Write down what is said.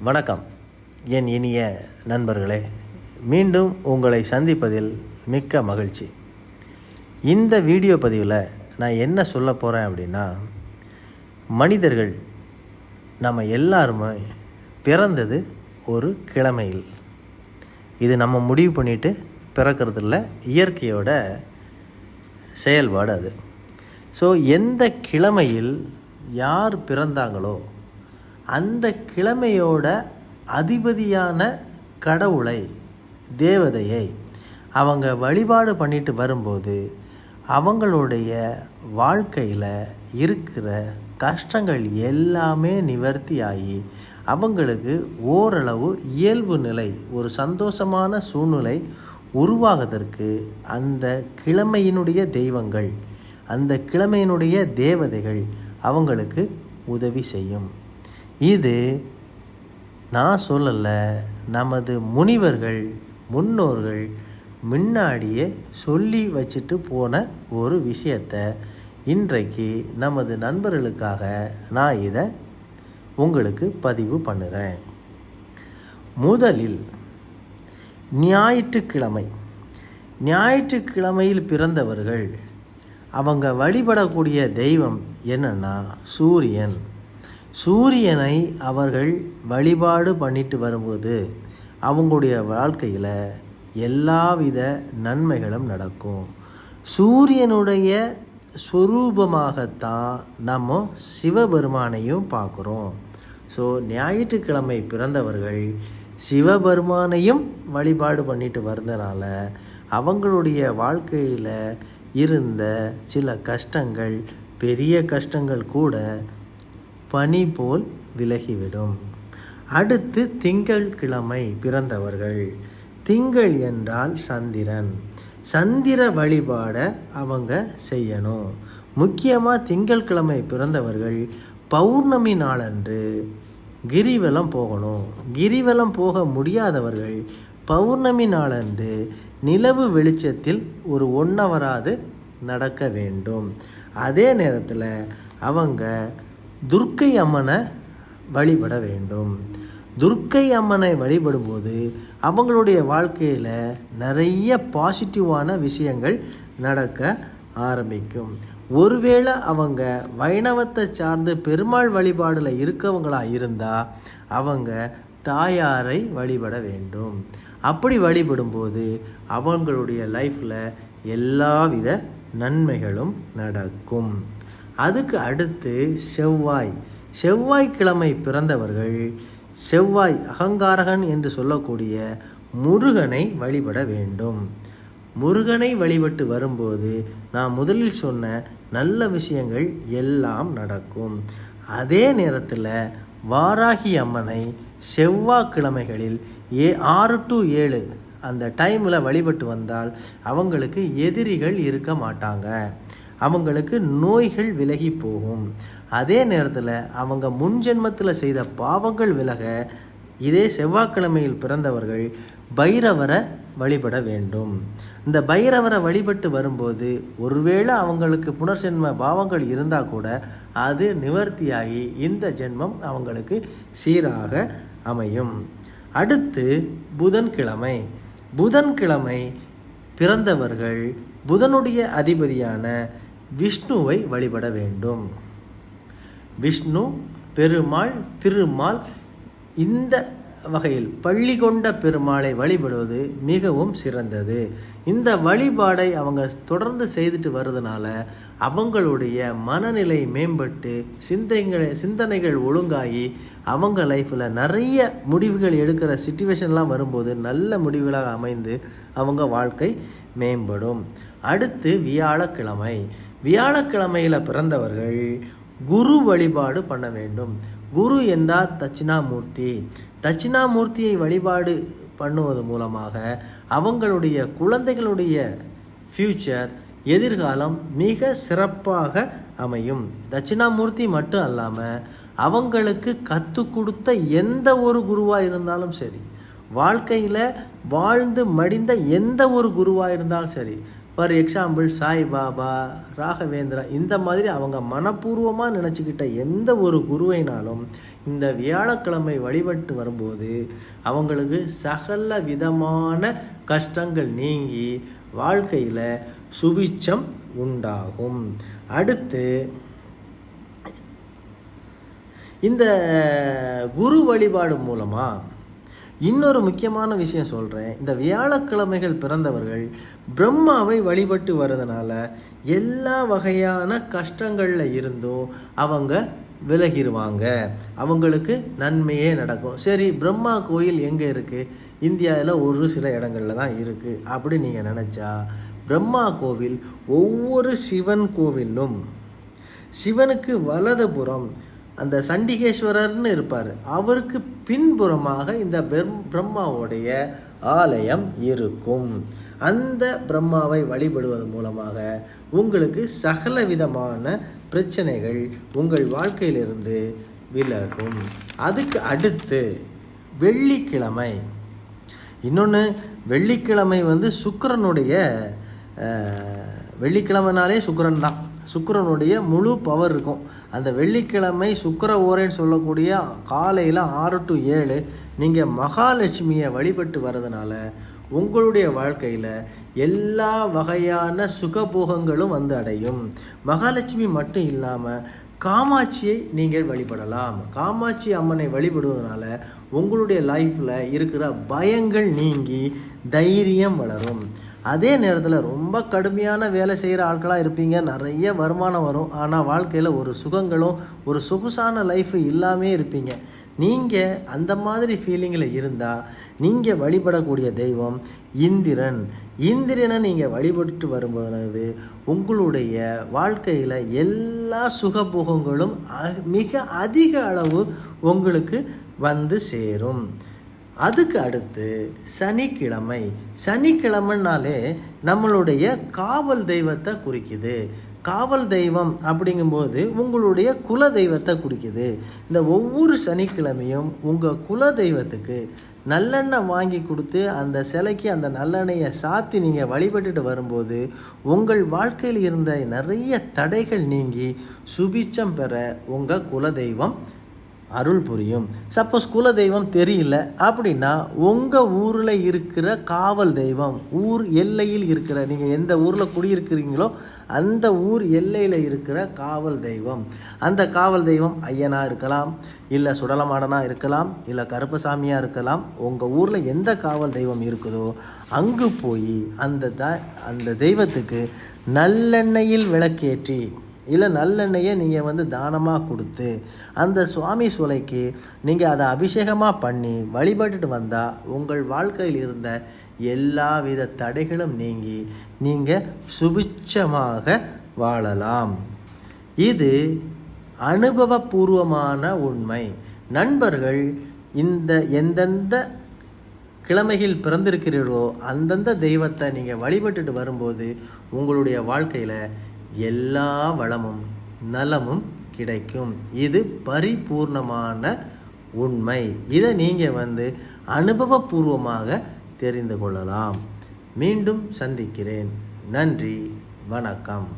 வணக்கம் என் இனிய நண்பர்களே, மீண்டும் உங்களை சந்திப்பதில் மிக்க மகிழ்ச்சி. இந்த வீடியோ பதிவில் நான் என்ன சொல்ல போகிறேன் அப்படின்னா, மனிதர்கள் நம்ம எல்லாருமே பிறந்தது ஒரு கிழமையில். இது நம்ம முடிவு பண்ணிட்டு பிறக்கிறதில்ல, இயற்கையோட செயல்பாடு அது. ஸோ எந்த கிழமையில் யார் பிறந்தாங்களோ அந்த கிழமையோட அதிபதியான கடவுளை, தேவதையை அவங்க வழிபாடு பண்ணிட்டு வரும்போது அவங்களுடைய வாழ்க்கையில் இருக்கிற கஷ்டங்கள் எல்லாமே நிவர்த்தி ஆகி அவங்களுக்கு ஓரளவு இயல்பு நிலை, ஒரு சந்தோஷமான சூழ்நிலை உருவாகுவதற்கு அந்த கிழமையினுடைய தெய்வங்கள், அந்த கிழமையினுடைய தேவதைகள் அவங்களுக்கு உதவி செய்யும். இது நான் சொல்லலை, நமது முனிவர்கள், முன்னோர்கள் முன்னாடியே சொல்லி வச்சுட்டு போன ஒரு விஷயத்தை இன்றைக்கு நமது நண்பர்களுக்காக நான் இதை உங்களுக்கு பதிவு பண்ணுறேன். முதலில் ஞாயிற்றுக்கிழமையில் பிறந்தவர்கள் அவங்க வழிபடக்கூடிய தெய்வம் என்னன்னா சூரியனை அவர்கள் வழிபாடு பண்ணிட்டு வரும்போது அவங்களுடைய வாழ்க்கையில் எல்லாவித நன்மைகளும் நடக்கும். சூரியனுடைய ஸ்வரூபமாகத்தான் நம்ம சிவபெருமானையும் பார்க்குறோம். ஸோ ஞாயிற்றுக்கிழமை பிறந்தவர்கள் சிவபெருமானையும் வழிபாடு பண்ணிட்டு வந்தனால அவங்களுடைய வாழ்க்கையில் இருந்த சில கஷ்டங்கள், பெரிய கஷ்டங்கள் கூட பனி போல் விலகிவிடும். அடுத்து திங்கட்கிழமை பிறந்தவர்கள், திங்கள் என்றால் சந்திர வழிபாடை அவங்க செய்யணும். முக்கியமாக திங்கட்கிழமை பிறந்தவர்கள் பௌர்ணமி நாளன்று கிரிவலம் போகணும். கிரிவலம் போக முடியாதவர்கள் பௌர்ணமி நாளன்று நிலவு வெளிச்சத்தில் ஒரு 1 ஹவராது நடக்க வேண்டும். அதே நேரத்தில் அவங்க துர்க்கை அம்மனை வழிபட வேண்டும். துர்க்கை அம்மனை வழிபடும்போது அவங்களுடைய வாழ்க்கையில் நிறைய பாசிட்டிவான விஷயங்கள் நடக்க ஆரம்பிக்கும். ஒருவேளை அவங்க வைணவத்தை சார்ந்து பெருமாள் வழிபாடில் இருக்கவங்களாக இருந்தால் அவங்க தாயாரை வழிபட வேண்டும். அப்படி வழிபடும்போது அவங்களுடைய லைஃப்பில் எல்லாவித நன்மைகளும் நடக்கும். அதுக்கு அடுத்து செவ்வாய்க்கிழமை பிறந்தவர்கள் செவ்வாய் அகங்காரகன் என்று சொல்லக்கூடிய முருகனை வழிபட வேண்டும். முருகனை வழிபட்டு வரும்போது நான் முதலில் சொன்ன நல்ல விஷயங்கள் எல்லாம் நடக்கும். அதே நேரத்தில் வாராகி அம்மனை செவ்வாய்க்கிழமைகளில் 6 to 7 அந்த டைமில் வழிபட்டு வந்தால் அவங்களுக்கு எதிரிகள் இருக்க மாட்டாங்க, அவங்களுக்கு நோய்கள் விலகி போகும். அதே நேரத்தில் அவங்க முன்ஜென்மத்தில் செய்த பாவங்கள் விலக இதே செவ்வாய்க்கிழமையில் பிறந்தவர்கள் பைரவரை வழிபட வேண்டும். இந்த பைரவரை வழிபட்டு வரும்போது ஒருவேளை அவங்களுக்கு புனர்ஜென்ம பாவங்கள் இருந்தால் கூட அது நிவர்த்தியாகி இந்த ஜென்மம் அவங்களுக்கு சீராக அமையும். அடுத்து புதன்கிழமை பிறந்தவர்கள் புதனுடைய அதிபதியான விஷ்ணுவை வழிபட வேண்டும். விஷ்ணு, பெருமாள், திருமால், இந்த வகையில் பள்ளி கொண்ட பெருமாளை வழிபடுவது மிகவும் சிறந்தது. இந்த வழிபாடை அவங்க தொடர்ந்து செய்துட்டு வர்றதுனால அவங்களுடைய மனநிலை மேம்பட்டு சிந்தனைகள் ஒழுங்காகி அவங்க லைஃப்பில் நிறைய முடிவுகள் எடுக்கிற சிச்சுவேஷன்லாம் வரும்போது நல்ல முடிவுகளாக அமைந்து அவங்க வாழ்க்கை மேம்படும். அடுத்து வியாழக்கிழமையில் பிறந்தவர்கள் குரு வழிபாடு பண்ண வேண்டும். குரு என்றால் தட்சிணாமூர்த்தியை வழிபாடு பண்ணுவது மூலமாக அவங்களுடைய குழந்தைகளுடைய ஃப்யூச்சர், எதிர்காலம் மிக சிறப்பாக அமையும். தட்சிணாமூர்த்தி மட்டும் அல்லாமல் அவங்களுக்கு கற்றுக் கொடுத்த எந்த ஒரு குருவாக இருந்தாலும் சரி, வாழ்க்கையில் வாழ்ந்து மடிந்த எந்த ஒரு குருவாக இருந்தாலும் சரி, ஃபார் எக்ஸாம்பிள் சாய்பாபா, ராகவேந்திரா, இந்த மாதிரி அவங்க மனப்பூர்வமாக நினச்சிக்கிட்ட எந்த ஒரு குருவைனாலும் இந்த வியாழக்கிழமை வழிபட்டு வரும்போது அவங்களுக்கு சகல விதமான கஷ்டங்கள் நீங்கி வாழ்க்கையில் சுபிட்சம் உண்டாகும். அடுத்து இந்த குரு வழிபாடு மூலமாக இன்னொரு முக்கியமான விஷயம் சொல்கிறேன். இந்த வியாழக்கிழமைகள் பிறந்தவர்கள் பிரம்மாவை வழிபட்டு வர்றதுனால எல்லா வகையான கஷ்டங்களில் இருந்தும் அவங்க விலகிடுவாங்க, அவங்களுக்கு நன்மையே நடக்கும். சரி, பிரம்மா கோயில் எங்கே இருக்குது? இந்தியாவில் ஒரு சில இடங்களில் தான் இருக்குது அப்படி நீங்கள் நினச்சா, பிரம்மா கோவில் ஒவ்வொரு சிவன் கோவிலும் சிவனுக்கு வலதுபுறம் அந்த சண்டிகேஸ்வரர்னு இருப்பார், அவருக்கு பின்புறமாக இந்த பிரம்மாவுடைய ஆலயம் இருக்கும். அந்த பிரம்மாவை வழிபடுவது மூலமாக உங்களுக்கு சகல விதமான பிரச்சனைகள் உங்கள் வாழ்க்கையிலிருந்து விலகும். அதுக்கு அடுத்து வெள்ளிக்கிழமை. இன்னொன்று, வெள்ளிக்கிழமை சுக்கிரனுடைய வெள்ளிக்கிழமைனாலே சுக்கிரன் தான், சுக்கிரனுடைய முழு பவர் இருக்கும். அந்த வெள்ளிக்கிழமை சுக்கிர ஓரைன்னு சொல்லக்கூடிய காலையில் 6 to 7 நீங்கள் மகாலட்சுமியை வழிபட்டு வர்றதுனால உங்களுடைய வாழ்க்கையில் எல்லா வகையான சுகபோகங்களும் அடையும். மகாலட்சுமி மட்டும் இல்லாமல் காமாட்சியை நீங்கள் வழிபடலாம். காமாட்சி அம்மனை வழிபடுவதனால உங்களுடைய லைஃப்பில் இருக்கிற பயங்கள் நீங்கி தைரியம் வளரும். அதே நேரத்தில் ரொம்ப கடுமையான வேலை செய்கிற ஆட்களாக இருப்பீங்க, நிறைய வருமானம் வரும், ஆனால் வாழ்க்கையில் ஒரு சுகங்களும் ஒரு சொகுசான லைஃபு இல்லாமே இருப்பீங்க. நீங்கள் அந்த மாதிரி ஃபீலிங்கில் இருந்தால் நீங்கள் வழிபடக்கூடிய தெய்வம் இந்திரன். இந்திரனை நீங்கள் வழிபட்டு வரும்போது உங்களுடைய வாழ்க்கையில் எல்லா சுகபோகங்களும் மிக அதிக அளவு உங்களுக்கு சேரும். அதுக்கு அடுத்து சனிக்கிழமை. சனிக்கிழமைனாலே நம்மளுடைய காவல் தெய்வத்தை குறிக்குது. காவல் தெய்வம் அப்படிங்கும்போது உங்களுடைய குல தெய்வத்தை குறிக்குது. இந்த ஒவ்வொரு சனிக்கிழமையும் உங்கள் குல தெய்வத்துக்கு நல்லெண்ணெய் வாங்கி கொடுத்து அந்த சிலைக்கு அந்த நல்லெண்ணெயை சாத்தி நீங்கள் வழிபட்டுட்டு வரும்போது உங்கள் வாழ்க்கையில் இருந்த நிறைய தடைகள் நீங்கி சுபிட்சம் பெற உங்கள் குலதெய்வம் அருள் புரியும். சப்போஸ் குல தெய்வம் தெரியல அப்படின்னா உங்கள் ஊரில் இருக்கிற காவல் தெய்வம், ஊர் எல்லையில் இருக்கிற, நீங்கள் எந்த ஊரில் குடியிருக்கிறீங்களோ அந்த ஊர் எல்லையில் இருக்கிற காவல் தெய்வம், அந்த காவல் தெய்வம் ஐயனாக இருக்கலாம், இல்லை சுடலமாடனாக இருக்கலாம், இல்லை கருப்பசாமியாக இருக்கலாம். உங்கள் ஊரில் எந்த காவல் தெய்வம் இருக்குதோ அங்கு போய் அந்த தெய்வத்துக்கு நல்லெண்ணெயில் விளக்கேற்றி இல்லை நல்லெண்ணெயை நீங்கள் தானமாக கொடுத்து அந்த சுவாமி சிலைக்கு நீங்கள் அதை அபிஷேகமாக பண்ணி வழிபட்டுட்டு வந்தால் உங்கள் வாழ்க்கையில் இருந்த எல்லா வித தடைகளும் நீங்கி நீங்கள் சுபிட்சமாக வாழலாம். இது அனுபவபூர்வமான உண்மை. நண்பர்கள் எந்தெந்த கிழமையில் பிறந்திருக்கிறீர்களோ அந்தந்த தெய்வத்தை நீங்கள் வழிபட்டுட்டு வரும்போது உங்களுடைய வாழ்க்கையில் எல்லா வளமும் நலமும் கிடைக்கும். இது பரிபூர்ணமான உண்மை. இதை நீங்கள் அனுபவபூர்வமாக தெரிந்து கொள்ளலாம். மீண்டும் சந்திக்கிறேன். நன்றி, வணக்கம்.